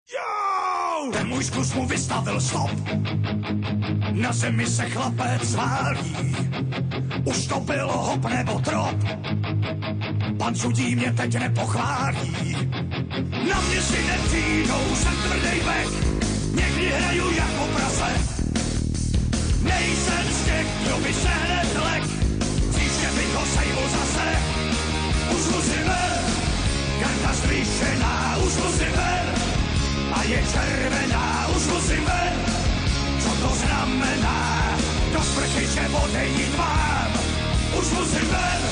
Jau! Ten můj zkus mu vystavil stop. Na zemi se chlapec válí. Už to bylo hop nebo trop. Pan sudí mě teď nepochválí. Na mě si nepřijdou, jsem tvrdej bek. Někdy hraju jako prase. Nejsem z těch, kdo by se hned lek. Příště bych ho sejmul zase. Už musím ven, karta zvýšená. Už musím ven, a je červená. Už musím ven, co to znamená. Do sprchy, že odejít mám. Už musím ven.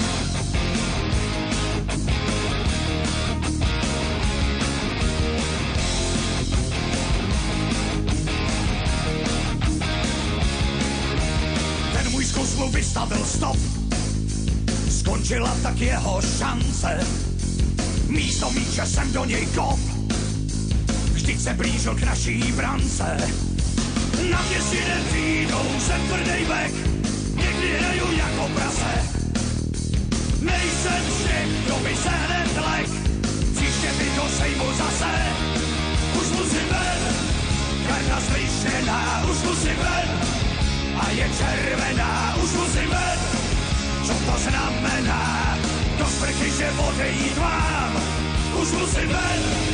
Ten můj zkus mu vystavil stop. Skončila tak jeho šance. Místo míče jsem do něj kop. Vždyť se blížil k naší brance. Na mě si nepřijdou, jsem tvrdej bek. Někdy hraju jako prase. Nejsem z těch, kdo by se hned lek. Příště bych ho sejmul zase. Už musím ven, karta zvýšená. Už musím ven, a je červená. Už musím ven, co to znamená. Do sprchy, že odejít mám. Už musím ven.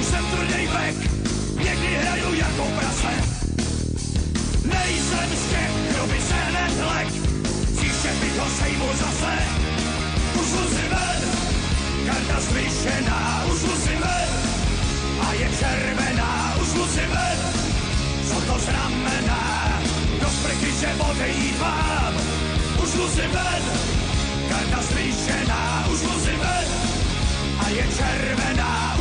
Jsem tvrdej bek, někdy hraju jako prase. Nejsem z těch, kdo by se hned lek. Příště bych ho sejmul zase. Už musím ven, karta zvýšená. Už musím ven, a je červená. Už musím ven, co to znamená. Do sprchy, že odejít mám. Už musím ven, karta zvýšená. Už musím ven, a je červená.